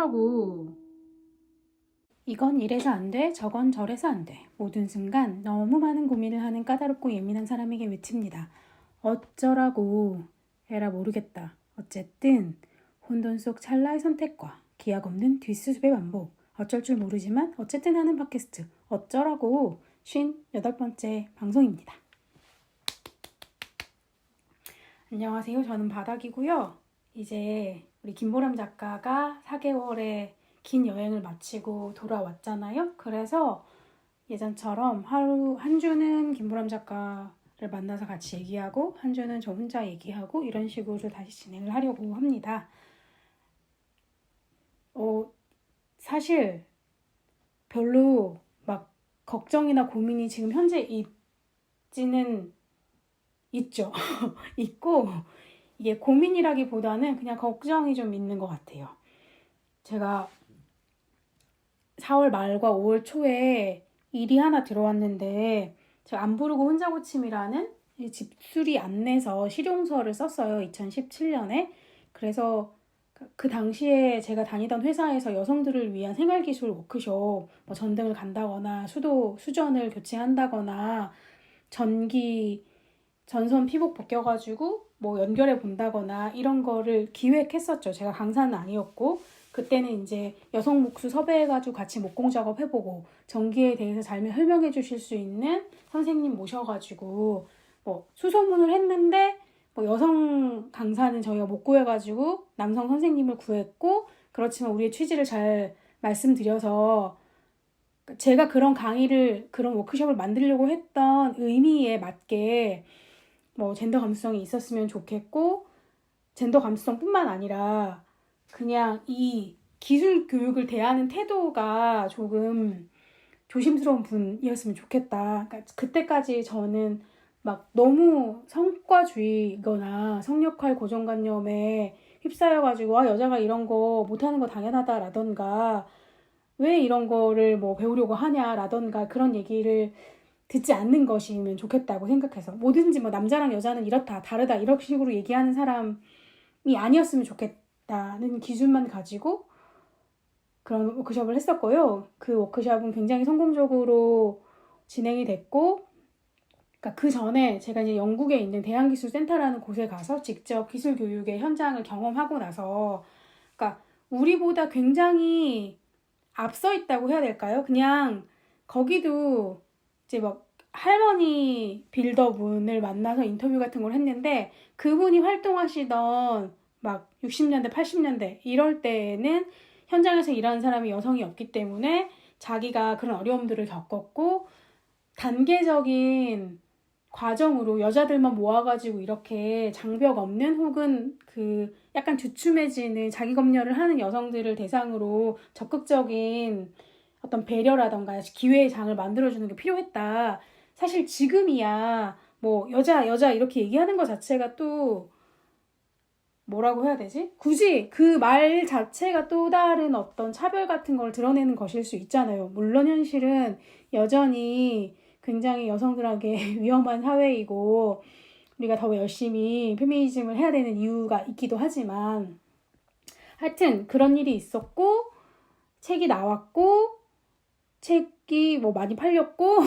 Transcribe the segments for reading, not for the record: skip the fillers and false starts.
어쩌라고. 이건 이래서 안 돼, 저건 저래서 안 돼. 모든 순간 너무 많은 고민을 하는 까다롭고 예민한 사람에게 외칩니다. 어쩌라고. 에라 모르겠다. 어쨌든 혼돈 속 찰나의 선택과 기약 없는 뒷수습의 반복. 어쩔 줄 모르지만 어쨌든 하는 팟캐스트 어쩌라고 58번째 방송입니다. 안녕하세요. 저는 바닥이고요. 이제 우리 김보람 작가가 4개월의 긴 여행을 마치고 돌아왔잖아요. 그래서 예전처럼 하루 한 주는 김보람 작가를 만나서 같이 얘기하고 한 주는 저 혼자 얘기하고 이런 식으로 다시 진행을 하려고 합니다. 사실 별로 막 걱정이나 고민이 지금 현재 있지는 있죠. 있고 이게 고민이라기보다는 그냥 걱정이 좀 있는 것 같아요. 제가 4월 말과 5월 초에 일이 하나 들어왔는데 제가 안 부르고 혼자 고침이라는 집수리 안내서 실용서를 썼어요. 2017년에. 그래서 그 당시에 제가 다니던 회사에서 여성들을 위한 생활기술 워크숍, 뭐 전등을 간다거나 수전을 교체한다거나 전선 피복 벗겨가지고 뭐 연결해 본다거나 이런 거를 기획했었죠. 제가 강사는 아니었고 그때는 이제 여성 목수 섭외해가지고 같이 목공 작업 해보고 전기에 대해서 잘 설명해 주실 수 있는 선생님 모셔가지고 뭐 수소문을 했는데 뭐 여성 강사는 저희가 못 구해가지고 남성 선생님을 구했고 그렇지만 우리의 취지를 잘 말씀드려서 제가 그런 그런 워크숍을 만들려고 했던 의미에 맞게 뭐 젠더 감수성이 있었으면 좋겠고 젠더 감수성뿐만 아니라 그냥 이 기술 교육을 대하는 태도가 조금 조심스러운 분이었으면 좋겠다. 그러니까 그때까지 저는 막 너무 성과주의거나 성역할 고정관념에 휩싸여가지고 여자가 이런 거 못하는 거 당연하다라던가 왜 이런 거를 뭐 배우려고 하냐라던가 그런 얘기를 듣지 않는 것이면 좋겠다고 생각해서 뭐든지 뭐 남자랑 여자는 이렇다 다르다 이런 식으로 얘기하는 사람이 아니었으면 좋겠다는 기준만 가지고 그런 워크숍을 했었고요. 그 워크숍은 굉장히 성공적으로 진행이 됐고 그러니까 그 전에 제가 이제 영국에 있는 대한기술센터라는 곳에 가서 직접 기술 교육의 현장을 경험하고 나서 그러니까 우리보다 굉장히 앞서 있다고 해야 될까요? 그냥 거기도 이제 막 할머니 빌더분을 만나서 인터뷰 같은 걸 했는데 그분이 활동하시던 막 60년대, 80년대 이럴 때에는 현장에서 일하는 사람이 여성이 없기 때문에 자기가 그런 어려움들을 겪었고 단계적인 과정으로 여자들만 모아가지고 이렇게 장벽 없는 혹은 그 약간 주춤해지는 자기 검열을 하는 여성들을 대상으로 적극적인 어떤 배려라던가 기회의 장을 만들어주는 게 필요했다. 사실 지금이야 뭐 여자 이렇게 얘기하는 것 자체가 또 뭐라고 해야 되지? 굳이 그 말 자체가 또 다른 어떤 차별 같은 걸 드러내는 것일 수 있잖아요. 물론 현실은 여전히 굉장히 여성들에게 위험한 사회이고 우리가 더 열심히 페미니즘을 해야 되는 이유가 있기도 하지만 하여튼 그런 일이 있었고 책이 나왔고 책이 뭐 많이 팔렸고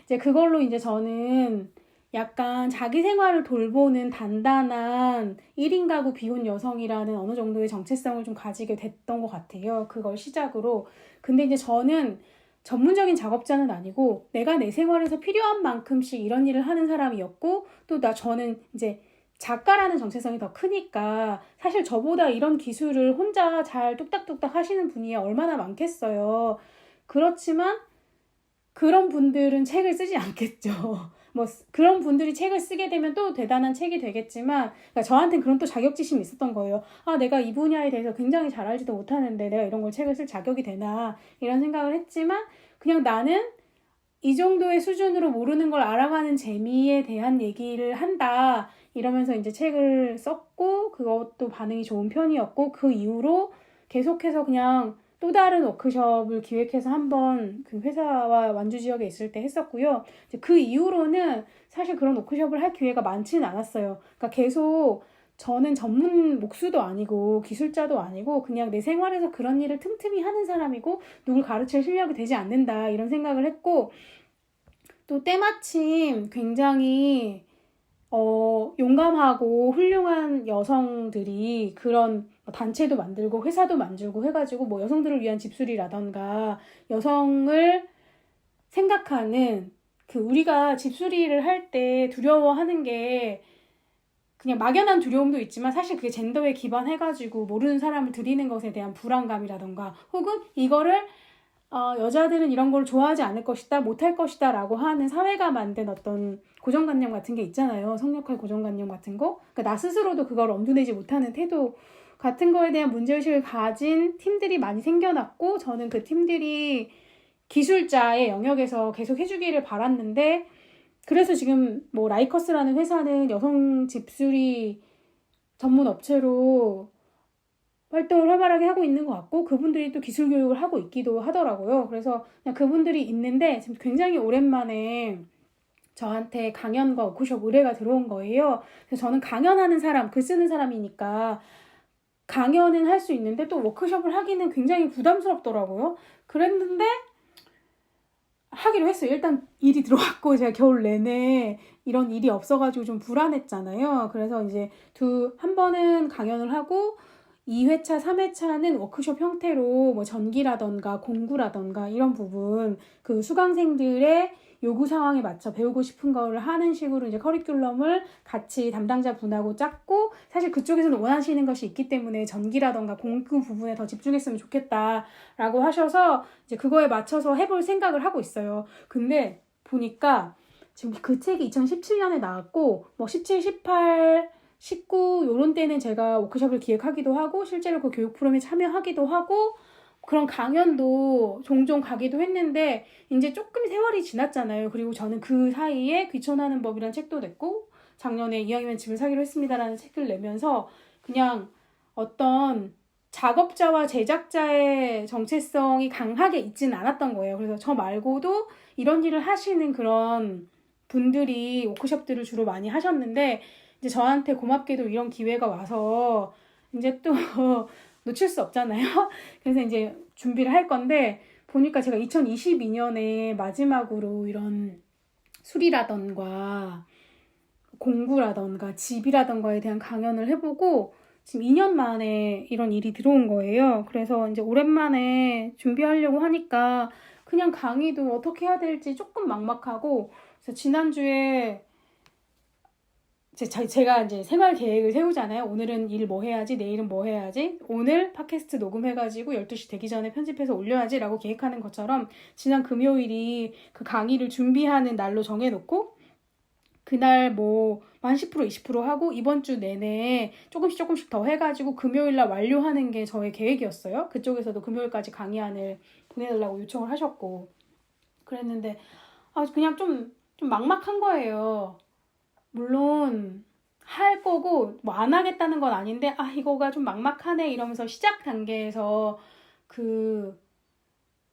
이제 그걸로 이제 저는 약간 자기 생활을 돌보는 단단한 1인 가구 비혼 여성이라는 어느 정도의 정체성을 좀 가지게 됐던 것 같아요. 그걸 시작으로. 근데 이제 저는 전문적인 작업자는 아니고 내가 내 생활에서 필요한 만큼씩 이런 일을 하는 사람이었고 또 저는 이제 작가라는 정체성이 더 크니까 사실 저보다 이런 기술을 혼자 잘 뚝딱뚝딱 하시는 분이 얼마나 많겠어요. 그렇지만 그런 분들은 책을 쓰지 않겠죠. 뭐 그런 분들이 책을 쓰게 되면 또 대단한 책이 되겠지만 그러니까 저한테는 그런 또 자격지심이 있었던 거예요. 내가 이 분야에 대해서 굉장히 잘 알지도 못하는데 내가 이런 걸 책을 쓸 자격이 되나 이런 생각을 했지만 그냥 나는 이 정도의 수준으로 모르는 걸 알아가는 재미에 대한 얘기를 한다 이러면서 이제 책을 썼고 그것도 반응이 좋은 편이었고 그 이후로 계속해서 그냥 또 다른 워크숍을 기획해서 한번 그 회사와 완주 지역에 있을 때 했었고요. 이제 그 이후로는 사실 그런 워크숍을 할 기회가 많지는 않았어요. 그러니까 계속 저는 전문 목수도 아니고 기술자도 아니고 그냥 내 생활에서 그런 일을 틈틈이 하는 사람이고 누굴 가르칠 실력이 되지 않는다 이런 생각을 했고 또 때마침 굉장히 용감하고 훌륭한 여성들이 그런 단체도 만들고 회사도 만들고 해가지고 뭐 여성들을 위한 집수리라던가 여성을 생각하는 우리가 집수리를 할 때 두려워하는 게 그냥 막연한 두려움도 있지만 사실 그게 젠더에 기반해가지고 모르는 사람을 들이는 것에 대한 불안감이라던가 혹은 이거를 여자들은 이런 걸 좋아하지 않을 것이다, 못할 것이다 라고 하는 사회가 만든 어떤 고정관념 같은 게 있잖아요. 성역할 고정관념 같은 거. 그러니까 나 스스로도 그걸 엄두내지 못하는 태도 같은 거에 대한 문제의식을 가진 팀들이 많이 생겨났고 저는 그 팀들이 기술자의 영역에서 계속 해주기를 바랐는데 그래서 지금 뭐 라이커스라는 회사는 여성 집수리 전문 업체로 활동을 활발하게 하고 있는 것 같고 그분들이 또 기술 교육을 하고 있기도 하더라고요. 그래서 그냥 그분들이 있는데 지금 굉장히 오랜만에 저한테 강연과 워크숍 의뢰가 들어온 거예요. 그래서 저는 강연하는 사람, 글 쓰는 사람이니까 강연은 할 수 있는데 또 워크숍을 하기는 굉장히 부담스럽더라고요. 그랬는데 하기로 했어요. 일단 일이 들어왔고 제가 겨울 내내 이런 일이 없어가지고 좀 불안했잖아요. 그래서 이제 한 번은 강연을 하고 2회차, 3회차는 워크숍 형태로 뭐 전기라던가 공구라던가 이런 부분 그 수강생들의 요구 상황에 맞춰 배우고 싶은 거를 하는 식으로 이제 커리큘럼을 같이 담당자 분하고 짰고 사실 그쪽에서는 원하시는 것이 있기 때문에 전기라던가 공구 부분에 더 집중했으면 좋겠다라고 하셔서 이제 그거에 맞춰서 해볼 생각을 하고 있어요. 근데 보니까 지금 그 책이 2017년에 나왔고 뭐 17, 18, 19 요런 때는 제가 워크숍을 기획하기도 하고 실제로 그 교육 프로그램에 참여하기도 하고 그런 강연도 종종 가기도 했는데 이제 조금 세월이 지났잖아요. 그리고 저는 그 사이에 귀촌하는 법이라는 책도 냈고 작년에 이왕이면 집을 사기로 했습니다라는 책을 내면서 그냥 어떤 작업자와 제작자의 정체성이 강하게 있지는 않았던 거예요. 그래서 저 말고도 이런 일을 하시는 그런 분들이 워크숍들을 주로 많이 하셨는데 이제 저한테 고맙게도 이런 기회가 와서 이제 또 놓칠 수 없잖아요. 그래서 이제 준비를 할 건데 보니까 제가 2022년에 마지막으로 이런 술이라던가 공부라던가 집이라던가에 대한 강연을 해보고 지금 2년 만에 이런 일이 들어온 거예요. 그래서 이제 오랜만에 준비하려고 하니까 그냥 강의도 어떻게 해야 될지 조금 막막하고 그래서 지난주에 제가 이제 생활 계획을 세우잖아요. 오늘은 일 뭐 해야지, 내일은 뭐 해야지, 오늘 팟캐스트 녹음해가지고 12시 되기 전에 편집해서 올려야지 라고 계획하는 것처럼 지난 금요일이 그 강의를 준비하는 날로 정해놓고 그날 뭐 한 10%, 20% 하고 이번 주 내내 조금씩 더 해가지고 금요일날 완료하는 게 저의 계획이었어요. 그쪽에서도 금요일까지 강의안을 보내달라고 요청을 하셨고 그랬는데 그냥 좀 막막한 거예요. 물론 할 거고 뭐 안 하겠다는 건 아닌데 이거가 좀 막막하네 이러면서 시작 단계에서 그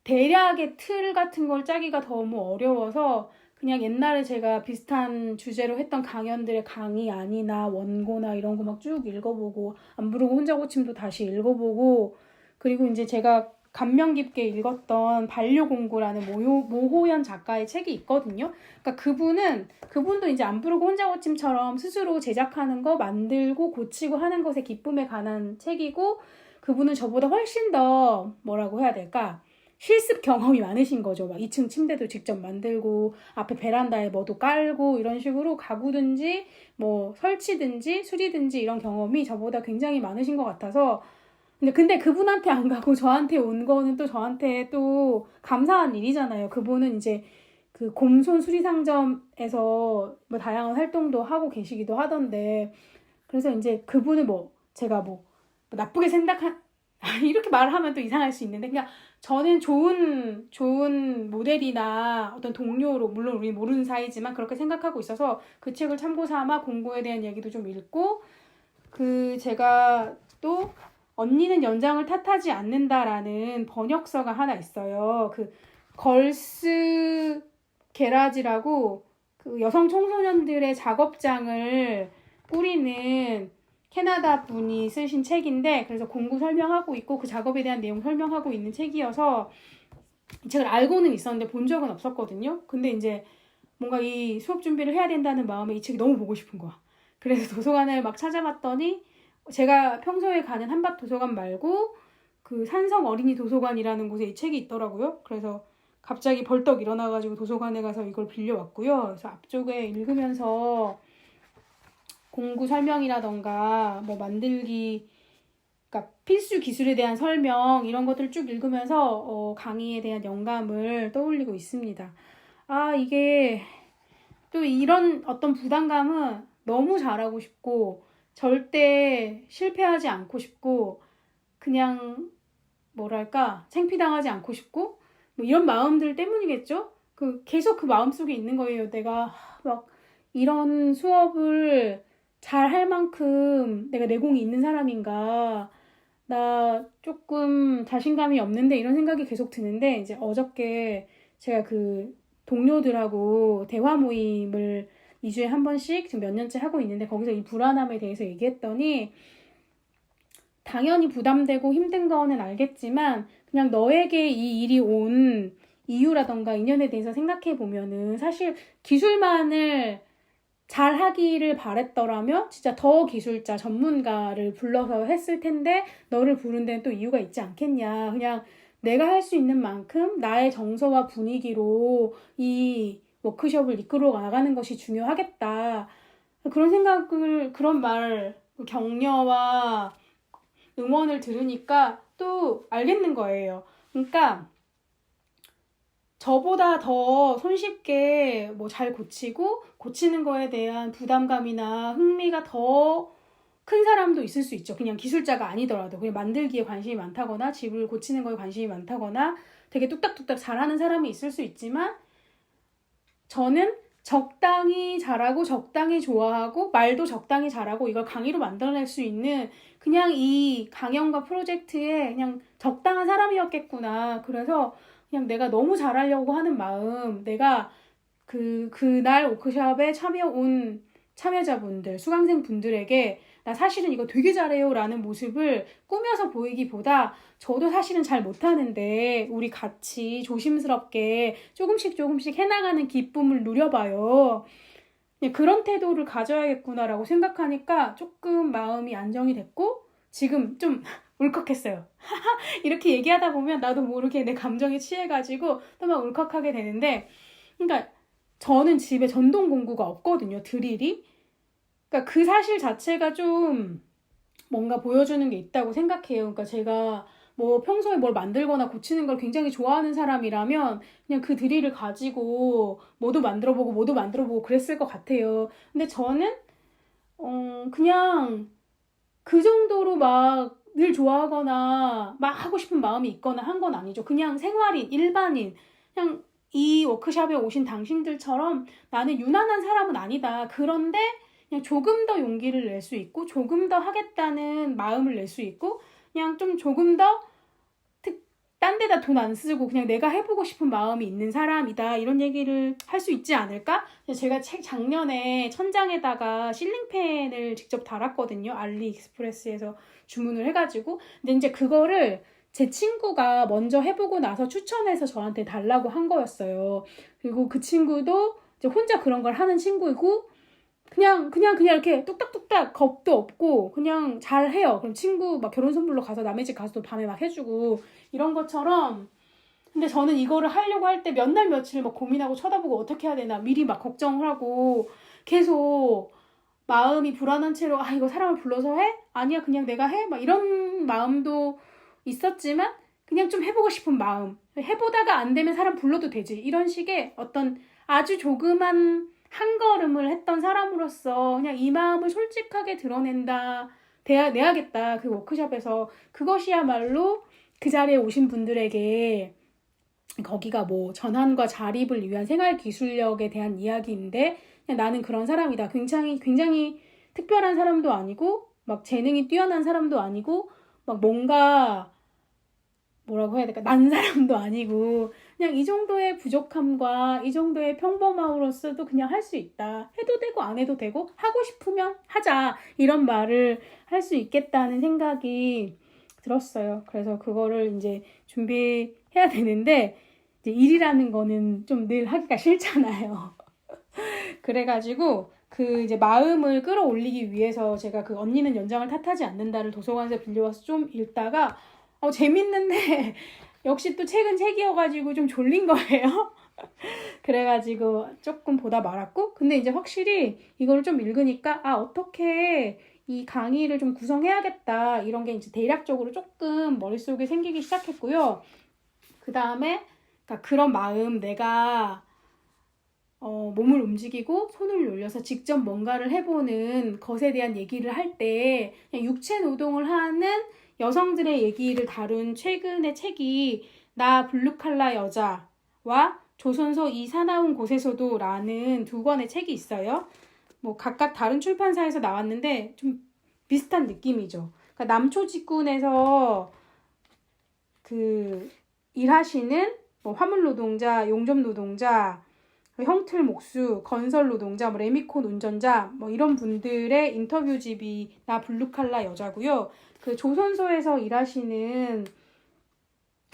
대략의 틀 같은 걸 짜기가 너무 어려워서 그냥 옛날에 제가 비슷한 주제로 했던 강연들의 강의안이나 원고나 이런 거 막 쭉 읽어보고 안 부르고 혼자 고침도 다시 읽어보고 그리고 이제 제가 감명 깊게 읽었던 반려공구라는 모호연 작가의 책이 있거든요. 그러니까 그분도 이제 안 부르고 혼자 고침처럼 스스로 제작하는 거 만들고 고치고 하는 것의 기쁨에 관한 책이고 그분은 저보다 훨씬 더 뭐라고 해야 될까? 실습 경험이 많으신 거죠. 막 2층 침대도 직접 만들고 앞에 베란다에 뭐도 깔고 이런 식으로 가구든지 뭐 설치든지 수리든지 이런 경험이 저보다 굉장히 많으신 것 같아서 근데 그분한테 안 가고 저한테 온 거는 또 저한테 또 감사한 일이잖아요. 그분은 이제 그 곰손 수리상점에서 뭐 다양한 활동도 하고 계시기도 하던데 그래서 이제 그분은 제가 나쁘게 이렇게 말을 하면 또 이상할 수 있는데 그냥 저는 좋은 모델이나 어떤 동료로 물론 우리 모르는 사이지만 그렇게 생각하고 있어서 그 책을 참고 삼아 공부에 대한 얘기도 좀 읽고 제가 또 언니는 연장을 탓하지 않는다라는 번역서가 하나 있어요. 그 걸스 게라지라고 그 여성 청소년들의 작업장을 꾸리는 캐나다 분이 쓰신 책인데 그래서 공구 설명하고 있고 그 작업에 대한 내용 설명하고 있는 책이어서 이 책을 알고는 있었는데 본 적은 없었거든요. 근데 이제 뭔가 이 수업 준비를 해야 된다는 마음에 이 책이 너무 보고 싶은 거야. 그래서 도서관을 막 찾아봤더니 제가 평소에 가는 한밭 도서관 말고 그 산성 어린이 도서관이라는 곳에 이 책이 있더라고요. 그래서 갑자기 벌떡 일어나가지고 도서관에 가서 이걸 빌려왔고요. 그래서 앞쪽에 읽으면서 공구 설명이라던가 뭐 만들기, 그러니까 필수 기술에 대한 설명 이런 것들을 쭉 읽으면서 강의에 대한 영감을 떠올리고 있습니다. 아, 이게 또 이런 어떤 부담감은 너무 잘하고 싶고 절대 실패하지 않고 싶고 그냥 뭐랄까 창피당하지 않고 싶고 뭐 이런 마음들 때문이겠죠? 계속 그 마음속에 있는 거예요. 내가 막 이런 수업을 잘 할 만큼 내가 내공이 있는 사람인가? 나 조금 자신감이 없는데 이런 생각이 계속 드는데 이제 어저께 제가 그 동료들하고 대화 모임을 2주에 한 번씩 지금 몇 년째 하고 있는데 거기서 이 불안함에 대해서 얘기했더니 당연히 부담되고 힘든 거는 알겠지만 그냥 너에게 이 일이 온 이유라던가 인연에 대해서 생각해 보면은 사실 기술만을 잘 하기를 바랬더라면 진짜 더 기술자 전문가를 불러서 했을 텐데 너를 부른 데는 또 이유가 있지 않겠냐. 그냥 내가 할 수 있는 만큼 나의 정서와 분위기로 이 워크숍을 이끌어 나가는 것이 중요하겠다. 그런 생각을, 그런 말, 격려와 응원을 들으니까 또 알겠는 거예요. 그러니까 저보다 더 손쉽게 뭐 잘 고치고 고치는 거에 대한 부담감이나 흥미가 더 큰 사람도 있을 수 있죠. 그냥 기술자가 아니더라도 그냥 만들기에 관심이 많다거나 집을 고치는 거에 관심이 많다거나 되게 뚝딱뚝딱 잘하는 사람이 있을 수 있지만 저는 적당히 잘하고 적당히 좋아하고 말도 적당히 잘하고 이걸 강의로 만들어낼 수 있는 그냥 이 강연과 프로젝트에 그냥 적당한 사람이었겠구나. 그래서 그냥 내가 너무 잘하려고 하는 마음, 내가 그날 워크숍에 참여 온 참여자분들, 수강생 분들에게 나 사실은 이거 되게 잘해요 라는 모습을 꾸며서 보이기보다 저도 사실은 잘 못하는데 우리 같이 조심스럽게 조금씩 해나가는 기쁨을 누려봐요. 그런 태도를 가져야겠구나라고 생각하니까 조금 마음이 안정이 됐고 지금 좀 울컥했어요. 이렇게 얘기하다 보면 나도 모르게 내 감정에 취해가지고 또 막 울컥하게 되는데 그러니까 저는 집에 전동 공구가 없거든요. 드릴이. 그러니까 그 사실 자체가 좀 뭔가 보여주는 게 있다고 생각해요. 그러니까 제가 뭐 평소에 뭘 만들거나 고치는 걸 굉장히 좋아하는 사람이라면 그냥 그 드릴을 가지고 뭐도 만들어보고 그랬을 것 같아요. 근데 저는 그냥 그 정도로 막 늘 좋아하거나 막 하고 싶은 마음이 있거나 한 건 아니죠. 그냥 생활인, 일반인, 그냥 이 워크숍에 오신 당신들처럼 나는 유난한 사람은 아니다. 그런데 그냥 조금 더 용기를 낼 수 있고 조금 더 하겠다는 마음을 낼 수 있고 그냥 좀 조금 더 딴 데다 돈 안 쓰고 그냥 내가 해보고 싶은 마음이 있는 사람이다. 이런 얘기를 할 수 있지 않을까? 제가 작년에 천장에다가 실링팬을 직접 달았거든요. 알리익스프레스에서 주문을 해가지고. 근데 이제 그거를 제 친구가 먼저 해보고 나서 추천해서 저한테 달라고 한 거였어요. 그리고 그 친구도 이제 혼자 그런 걸 하는 친구이고 그냥 이렇게 뚝딱뚝딱 겁도 없고 그냥 잘 해요. 그럼 친구 막 결혼 선물로 가서 남의 집 가서도 밤에 막 해주고 이런 것처럼. 근데 저는 이거를 하려고 할 때 몇 날 며칠 막 고민하고 쳐다보고 어떻게 해야 되나 미리 막 걱정을 하고 계속 마음이 불안한 채로 아 이거 사람을 불러서 해? 아니야 그냥 내가 해? 막 이런 마음도 있었지만 그냥 좀 해보고 싶은 마음. 해보다가 안 되면 사람 불러도 되지. 이런 식의 어떤 아주 조그만 한 걸음을 했던 사람으로서 그냥 이 마음을 솔직하게 내야겠다. 그 워크숍에서. 그것이야말로 그 자리에 오신 분들에게 거기가 뭐 전환과 자립을 위한 생활 기술력에 대한 이야기인데 그냥 나는 그런 사람이다. 굉장히 특별한 사람도 아니고 막 재능이 뛰어난 사람도 아니고 막 뭔가 뭐라고 해야 될까? 난 사람도 아니고 그냥 이 정도의 부족함과 이 정도의 평범함으로써도 그냥 할 수 있다. 해도 되고 안 해도 되고 하고 싶으면 하자. 이런 말을 할 수 있겠다는 생각이 들었어요. 그래서 그거를 이제 준비해야 되는데 이제 일이라는 거는 좀 늘 하기가 싫잖아요. 그래가지고 그 이제 마음을 끌어올리기 위해서 제가 그 언니는 연장을 탓하지 않는다를 도서관에서 빌려와서 좀 읽다가 재밌는데 역시 또 책은 책이어가지고 좀 졸린 거예요. 그래가지고 조금 보다 말았고, 근데 이제 확실히 이걸 좀 읽으니까 어떻게 이 강의를 좀 구성해야겠다 이런 게 이제 대략적으로 조금 머릿속에 생기기 시작했고요. 그 다음에 그런 마음, 내가 몸을 움직이고 손을 올려서 직접 뭔가를 해보는 것에 대한 얘기를 할 때 육체 노동을 하는 여성들의 얘기를 다룬 최근의 책이 나 블루칼라 여자와 조선소 이 사나운 곳에서도 라는 두 권의 책이 있어요. 뭐 각각 다른 출판사에서 나왔는데 좀 비슷한 느낌이죠. 그러니까 남초 직군에서 그 일하시는 뭐 화물 노동자, 용접 노동자, 형틀 목수, 건설 노동자, 뭐 레미콘 운전자, 뭐 이런 분들의 인터뷰집이 나 블루칼라 여자고요. 그 조선소에서 일하시는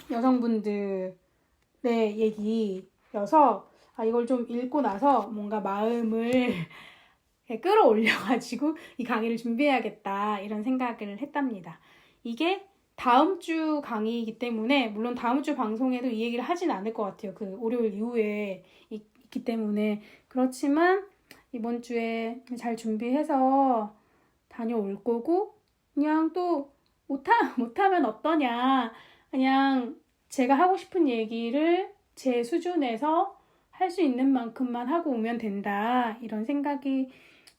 여성분들의 얘기여서 이걸 좀 읽고 나서 뭔가 마음을 끌어올려가지고 이 강의를 준비해야겠다 이런 생각을 했답니다. 이게 다음 주 강의이기 때문에 물론 다음 주 방송에도 이 얘기를 하진 않을 것 같아요. 그 월요일 이후에 있기 때문에. 그렇지만 이번 주에 잘 준비해서 다녀올 거고, 그냥 또 못하면 어떠냐, 그냥 제가 하고 싶은 얘기를 제 수준에서 할 수 있는 만큼만 하고 오면 된다 이런 생각이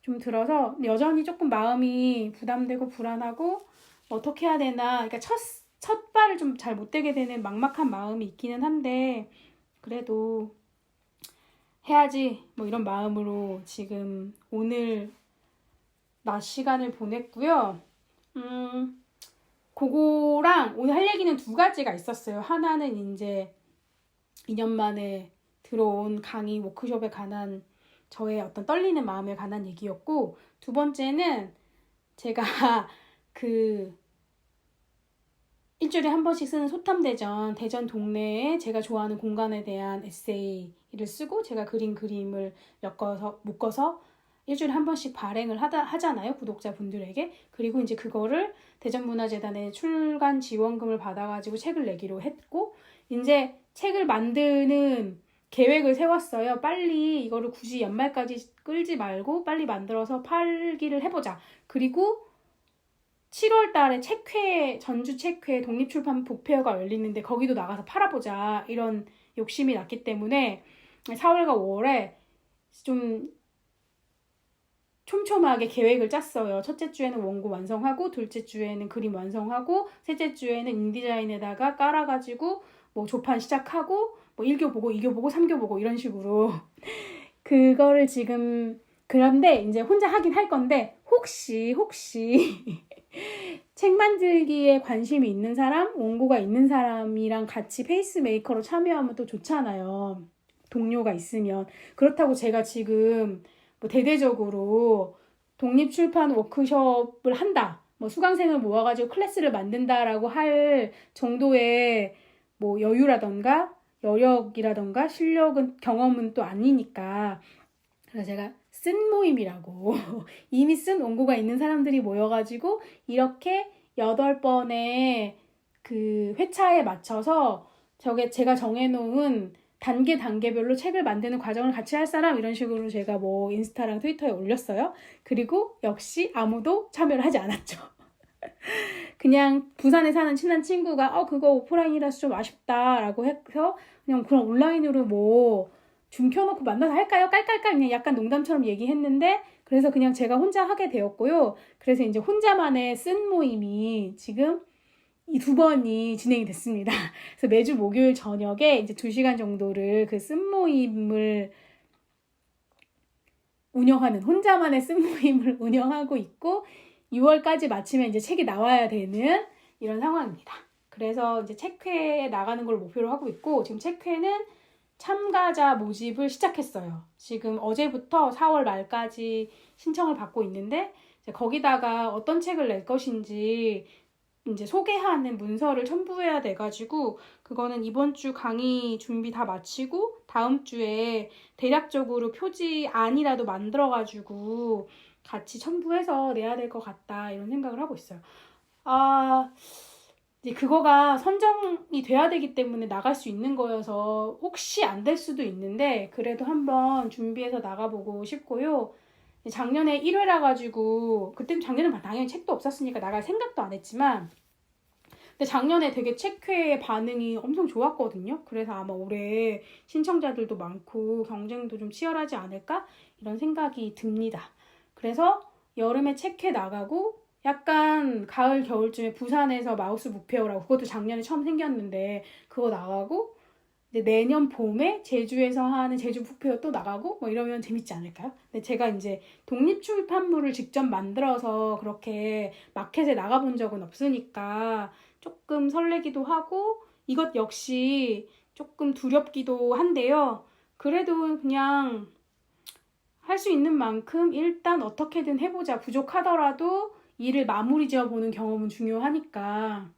좀 들어서 여전히 조금 마음이 부담되고 불안하고 어떻게 해야 되나, 그러니까 첫 발을 좀 잘 못 대게 되는 막막한 마음이 있기는 한데 그래도 해야지 뭐 이런 마음으로 지금 오늘 낮 시간을 보냈고요. 그거랑 오늘 할 얘기는 두 가지가 있었어요. 하나는 이제 2년 만에 들어온 강의 워크숍에 관한 저의 어떤 떨리는 마음에 관한 얘기였고, 두 번째는 제가 그 일주일에 한 번씩 쓰는 소탐대전, 대전 동네에 제가 좋아하는 공간에 대한 에세이를 쓰고 제가 그린 그림을 묶어서 일주일에 한 번씩 발행을 하잖아요, 구독자분들에게. 그리고 이제 그거를 대전문화재단에 출간 지원금을 받아가지고 책을 내기로 했고, 이제 책을 만드는 계획을 세웠어요. 빨리 이거를 굳이 연말까지 끌지 말고 빨리 만들어서 팔기를 해보자. 그리고 7월 달에 전주 책회 독립출판 북페어가 열리는데 거기도 나가서 팔아보자 이런 욕심이 났기 때문에 4월과 5월에 좀 촘촘하게 계획을 짰어요. 첫째 주에는 원고 완성하고, 둘째 주에는 그림 완성하고, 셋째 주에는 인디자인에다가 깔아가지고 뭐 조판 시작하고 뭐 1교 보고 2교 보고 3교 보고 이런 식으로 그거를 지금, 그런데 이제 혼자 하긴 할 건데 혹시 책 만들기에 관심이 있는 사람, 원고가 있는 사람이랑 같이 페이스메이커로 참여하면 또 좋잖아요. 동료가 있으면. 그렇다고 제가 지금 뭐 대대적으로 독립출판 워크숍을 한다, 뭐 수강생을 모아가지고 클래스를 만든다라고 할 정도의 뭐 여유라던가 여력이라던가 실력은, 경험은 또 아니니까. 그래서 제가 쓴 모임이라고 이미 쓴 원고가 있는 사람들이 모여가지고 이렇게 8번의 그 회차에 맞춰서 제가 정해놓은 단계별로 책을 만드는 과정을 같이 할 사람, 이런 식으로 제가 뭐 인스타랑 트위터에 올렸어요. 그리고 역시 아무도 참여를 하지 않았죠. 그냥 부산에 사는 친한 친구가 그거 오프라인이라서 좀 아쉽다라고 해서 그냥 그럼 온라인으로 뭐 줌 켜놓고 만나서 할까요? 깔깔깔 그냥 약간 농담처럼 얘기했는데, 그래서 그냥 제가 혼자 하게 되었고요. 그래서 이제 혼자만의 쓴 모임이 지금 이 2번이 진행이 됐습니다. 그래서 매주 목요일 저녁에 이제 2시간 정도를 그 쓴 모임을 혼자만의 쓴 모임을 운영하고 있고, 6월까지 마치면 이제 책이 나와야 되는 이런 상황입니다. 그래서 이제 책회에 나가는 걸 목표로 하고 있고, 지금 책회는 참가자 모집을 시작했어요. 지금 어제부터 4월 말까지 신청을 받고 있는데, 이제 거기다가 어떤 책을 낼 것인지 이제 소개하는 문서를 첨부해야 돼가지고, 그거는 이번 주 강의 준비 다 마치고 다음 주에 대략적으로 표지안이라도 만들어가지고 같이 첨부해서 내야 될 것 같다, 이런 생각을 하고 있어요. 이제 그거가 선정이 돼야 되기 때문에 나갈 수 있는 거여서 혹시 안 될 수도 있는데, 그래도 한번 준비해서 나가보고 싶고요. 작년에 1회라 가지고, 그때 작년엔 당연히 책도 없었으니까 나갈 생각도 안 했지만, 근데 작년에 되게 책회의 반응이 엄청 좋았거든요. 그래서 아마 올해 신청자들도 많고 경쟁도 좀 치열하지 않을까? 이런 생각이 듭니다. 그래서 여름에 책회 나가고, 약간 가을 겨울쯤에 부산에서 마우스 무페어라고, 그것도 작년에 처음 생겼는데 그거 나가고, 내년 봄에 제주에서 하는 제주 북페어 또 나가고 뭐 이러면 재밌지 않을까요? 근데 제가 이제 독립출판물을 직접 만들어서 그렇게 마켓에 나가본 적은 없으니까 조금 설레기도 하고, 이것 역시 조금 두렵기도 한데요. 그래도 그냥 할 수 있는 만큼 일단 어떻게든 해보자. 부족하더라도 일을 마무리 지어보는 경험은 중요하니까.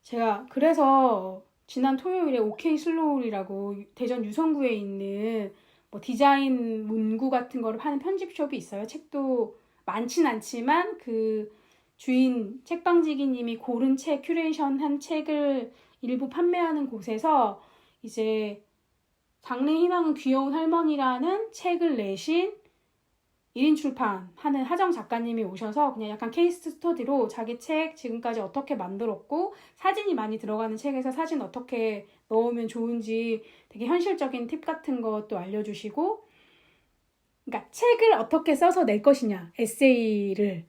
제가 그래서 지난 토요일에 OK 슬로우이라고 대전 유성구에 있는 뭐 디자인 문구 같은 거를 파는 편집숍이 있어요. 책도 많진 않지만 그 주인 책방지기님이 고른 책, 큐레이션한 책을 일부 판매하는 곳에서 이제 장래 희망은 귀여운 할머니라는 책을 내신 1인 출판하는 하정 작가님이 오셔서 그냥 약간 케이스 스터디로 자기 책 지금까지 어떻게 만들었고, 사진이 많이 들어가는 책에서 사진 어떻게 넣으면 좋은지 되게 현실적인 팁 같은 것도 알려주시고, 그러니까 책을 어떻게 써서 낼 것이냐, 에세이를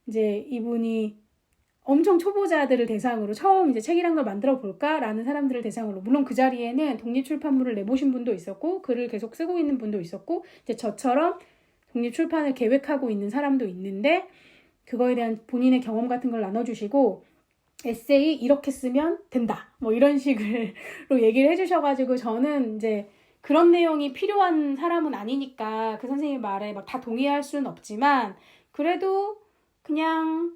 이제 이분이 엄청 초보자들을 대상으로 처음 이제 책이란 걸 만들어 볼까라는 사람들을 대상으로, 물론 그 자리에는 독립출판물을 내보신 분도 있었고 글을 계속 쓰고 있는 분도 있었고, 이제 저처럼 독립출판을 계획하고 있는 사람도 있는데, 그거에 대한 본인의 경험 같은 걸 나눠주시고, 에세이 이렇게 쓰면 된다 뭐 이런 식으로 얘기를 해주셔가지고, 저는 이제 그런 내용이 필요한 사람은 아니니까 그 선생님 말에 막 다 동의할 수는 없지만, 그래도 그냥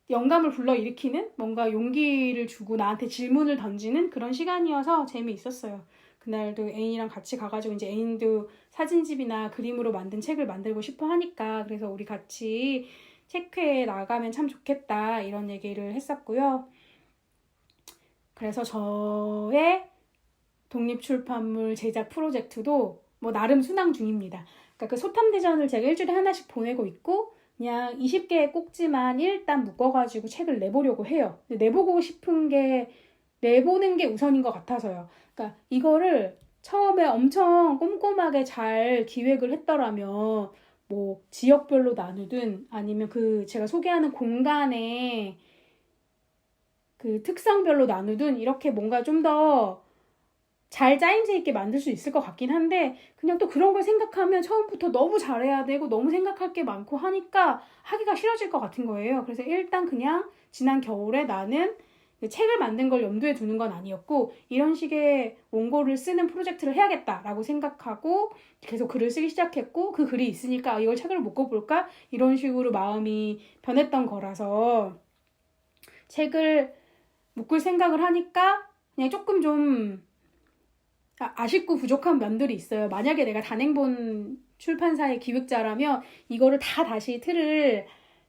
영감을 불러일으키는, 뭔가 용기를 주고 나한테 질문을 던지는 그런 시간이어서 재미있었어요. 그날도 애인이랑 같이 가가지고, 이제 애인도 사진집이나 그림으로 만든 책을 만들고 싶어 하니까, 그래서 우리 같이 책회에 나가면 참 좋겠다 이런 얘기를 했었고요. 그래서 저의 독립출판물 제작 프로젝트도 뭐 나름 순항 중입니다. 그러니까 그 소탐대전을 제가 일주일에 하나씩 보내고 있고, 그냥 20개의 꼭지만 일단 묶어가지고 책을 내보려고 해요. 근데 내보고 싶은 게, 내보는 게 우선인 것 같아서요. 그러니까 이거를 처음에 엄청 꼼꼼하게 잘 기획을 했더라면 뭐 지역별로 나누든 아니면 그 제가 소개하는 공간에 그 특성별로 나누든 이렇게 뭔가 좀 더 잘 짜임새 있게 만들 수 있을 것 같긴 한데, 그냥 또 그런 걸 생각하면 처음부터 너무 잘해야 되고 너무 생각할 게 많고 하니까 하기가 싫어질 것 같은 거예요. 그래서 일단 그냥 지난 겨울에 나는 책을 만든 걸 염두에 두는 건 아니었고, 이런 식의 원고를 쓰는 프로젝트를 해야겠다라고 생각하고 계속 글을 쓰기 시작했고, 그 글이 있으니까 이걸 책으로 묶어볼까? 이런 식으로 마음이 변했던 거라서, 책을 묶을 생각을 하니까 그냥 조금 좀 아쉽고 부족한 면들이 있어요. 만약에 내가 단행본 출판사의 기획자라면 이거를 다 다시 틀을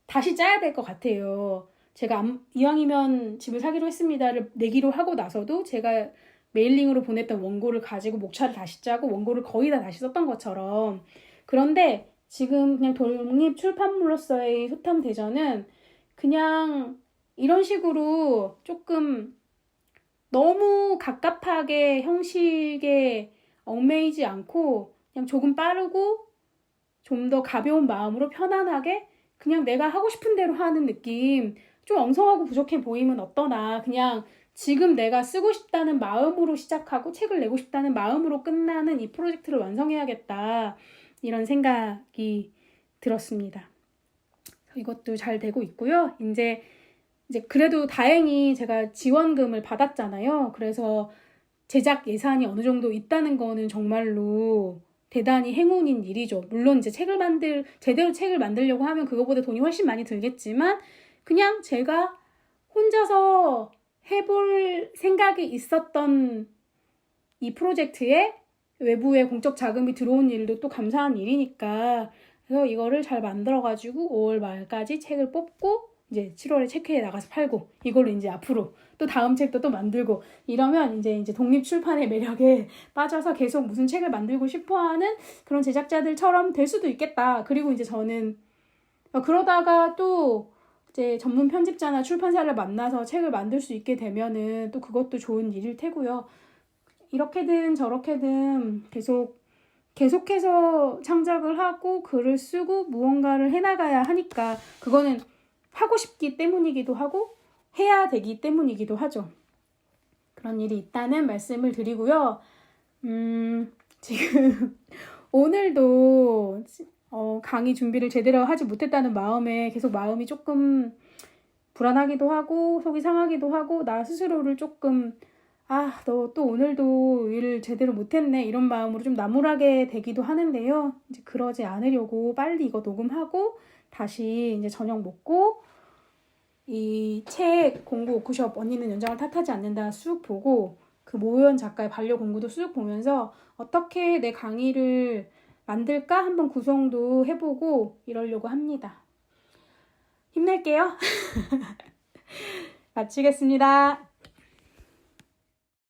다시 짜야 될 것 같아요. 제가 이왕이면 집을 사기로 했습니다를 내기로 하고 나서도 제가 메일링으로 보냈던 원고를 가지고 목차를 다시 짜고 원고를 거의 다 다시 썼던 것처럼. 그런데 지금 그냥 독립출판물로서의 소탐대전은 그냥 이런 식으로 조금 너무 갑갑하게 형식에 얽매이지 않고 그냥 조금 빠르고 좀 더 가벼운 마음으로 편안하게 그냥 내가 하고 싶은 대로 하는 느낌, 좀 엉성하고 부족해 보이면 어떠나, 그냥 지금 내가 쓰고 싶다는 마음으로 시작하고 책을 내고 싶다는 마음으로 끝나는 이 프로젝트를 완성해야겠다, 이런 생각이 들었습니다. 이것도 잘 되고 있고요. 이제 이제 그래도 다행히 제가 지원금을 받았잖아요. 그래서 제작 예산이 어느 정도 있다는 거는 정말로 대단히 행운인 일이죠. 물론 이제 제대로 책을 만들려고 하면 그거보다 돈이 훨씬 많이 들겠지만, 그냥 제가 혼자서 해볼 생각이 있었던 이 프로젝트에 외부의 공적 자금이 들어온 일도 또 감사한 일이니까, 그래서 이거를 잘 만들어가지고 5월 말까지 책을 뽑고 이제 7월에 책회에 나가서 팔고, 이걸로 이제 앞으로 또 다음 책도 또 만들고, 이러면 이제 독립 출판의 매력에 빠져서 계속 무슨 책을 만들고 싶어하는 그런 제작자들처럼 될 수도 있겠다. 그리고 이제 저는 그러다가 또 이제 전문 편집자나 출판사를 만나서 책을 만들 수 있게 되면은 또 그것도 좋은 일일 테고요. 이렇게든 저렇게든 계속해서 창작을 하고 글을 쓰고 무언가를 해나가야 하니까, 그거는 하고 싶기 때문이기도 하고 해야 되기 때문이기도 하죠. 그런 일이 있다는 말씀을 드리고요. 지금 오늘도 강의 준비를 제대로 하지 못했다는 마음에 계속 마음이 조금 불안하기도 하고 속이 상하기도 하고, 나 스스로를 조금 너 또 오늘도 일을 제대로 못했네, 이런 마음으로 좀 나무라게 되기도 하는데요. 이제 그러지 않으려고 빨리 이거 녹음하고 다시 이제 저녁 먹고 이 책 공부 워크숍 언니는 연장을 탓하지 않는다 쑥 보고, 그 모현 작가의 반려 공부도 쑥 보면서 어떻게 내 강의를 만들까 한번 구성도 해보고 이러려고 합니다. 힘낼게요. 마치겠습니다.